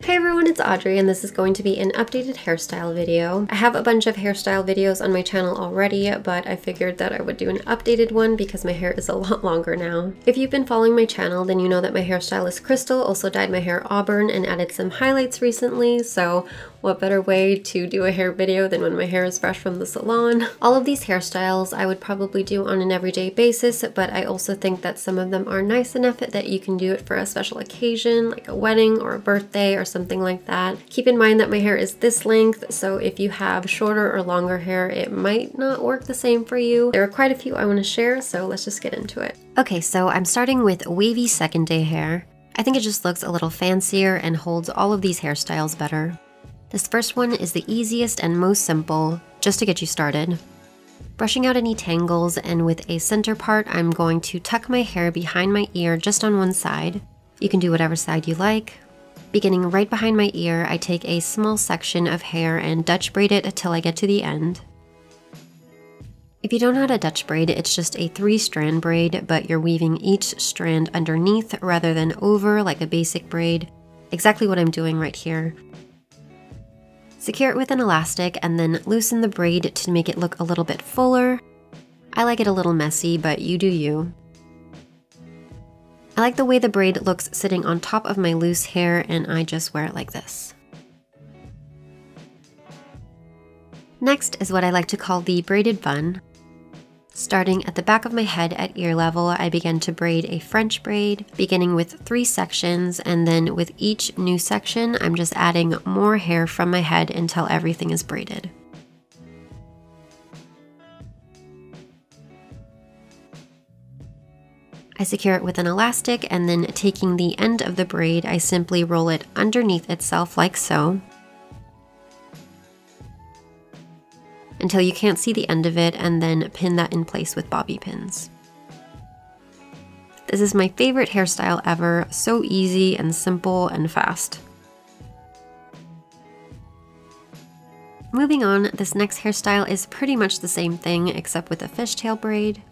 Hey everyone, it's Audrey and this is going to be an updated hairstyle video. I have a bunch of hairstyle videos on my channel already, but I figured that I would do an updated one because my hair is a lot longer now. If you've been following my channel, then you know that my hairstylist Crystal also dyed my hair auburn and added some highlights recently, so what better way to do a hair video than when my hair is fresh from the salon? All of these hairstyles I would probably do on an everyday basis, but I also think that some of them are nice enough that you can do it for a special occasion, like a wedding or a birthday or something like that. Keep in mind that my hair is this length, so if you have shorter or longer hair, it might not work the same for you. There are quite a few I want to share, so let's just get into it. Okay, so I'm starting with wavy second day hair. I think it just looks a little fancier and holds all of these hairstyles better. This first one is the easiest and most simple, just to get you started. Brushing out any tangles, and with a center part, I'm going to tuck my hair behind my ear just on one side. You can do whatever side you like. Beginning right behind my ear, I take a small section of hair and Dutch braid it until I get to the end. If you don't know how to Dutch braid, it's just a 3-strand braid, but you're weaving each strand underneath rather than over like a basic braid. Exactly what I'm doing right here. Secure it with an elastic and then loosen the braid to make it look a little bit fuller. I like it a little messy, but you do you. I like the way the braid looks sitting on top of my loose hair, and I just wear it like this. Next is what I like to call the braided bun. Starting at the back of my head at ear level, I begin to braid a French braid, beginning with 3 sections, and then with each new section, I'm just adding more hair from my head until everything is braided. I secure it with an elastic, and then taking the end of the braid, I simply roll it underneath itself like so, until you can't see the end of it, and then pin that in place with bobby pins. This is my favorite hairstyle ever, so easy and simple and fast. Moving on, this next hairstyle is pretty much the same thing except with a fishtail braid.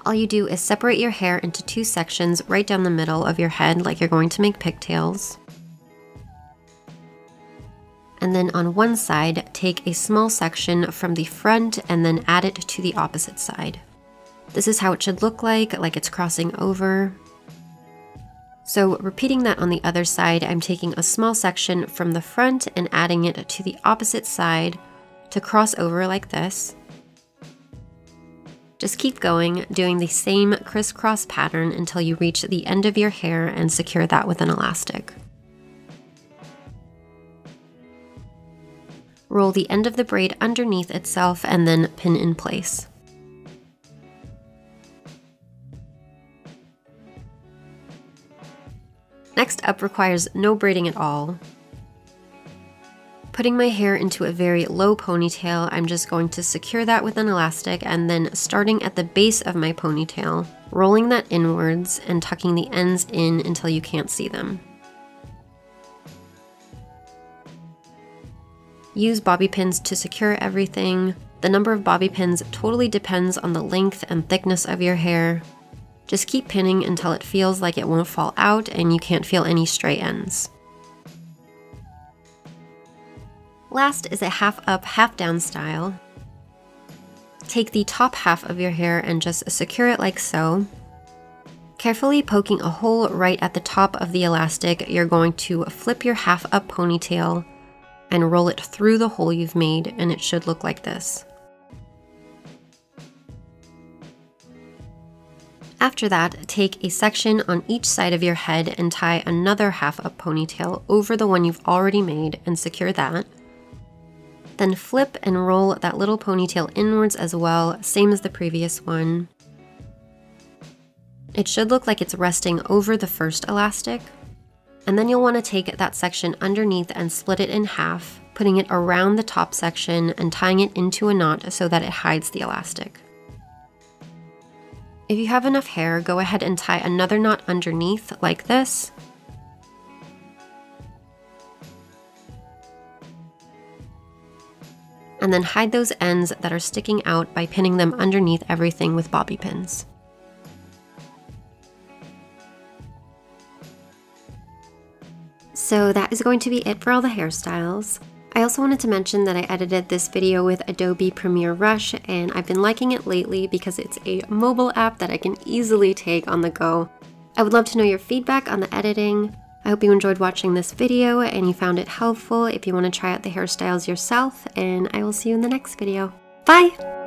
All you do is separate your hair into 2 sections right down the middle of your head like you're going to make pigtails. And then on one side, take a small section from the front and then add it to the opposite side. This is how it should look like it's crossing over. So repeating that on the other side, I'm taking a small section from the front and adding it to the opposite side to cross over like this. Just keep going, doing the same crisscross pattern until you reach the end of your hair and secure that with an elastic. Roll the end of the braid underneath itself and then pin in place. Next up requires no braiding at all. Putting my hair into a very low ponytail, I'm just going to secure that with an elastic, and then starting at the base of my ponytail, rolling that inwards and tucking the ends in until you can't see them. Use bobby pins to secure everything. The number of bobby pins totally depends on the length and thickness of your hair. Just keep pinning until it feels like it won't fall out and you can't feel any stray ends. Last is a half up, half down style. Take the top half of your hair and just secure it like so. Carefully poking a hole right at the top of the elastic, you're going to flip your half up ponytail and roll it through the hole you've made, and it should look like this. After that, take a section on each side of your head and tie another half up ponytail over the one you've already made and secure that. Then flip and roll that little ponytail inwards as well, same as the previous one. It should look like it's resting over the first elastic. And then you'll want to take that section underneath and split it in half, putting it around the top section and tying it into a knot so that it hides the elastic. If you have enough hair, go ahead and tie another knot underneath like this. And then hide those ends that are sticking out by pinning them underneath everything with bobby pins. So that is going to be it for all the hairstyles. I also wanted to mention that I edited this video with Adobe Premiere Rush, and I've been liking it lately because it's a mobile app that I can easily take on the go. I would love to know your feedback on the editing. I hope you enjoyed watching this video and you found it helpful if you want to try out the hairstyles yourself, and I will see you in the next video. Bye!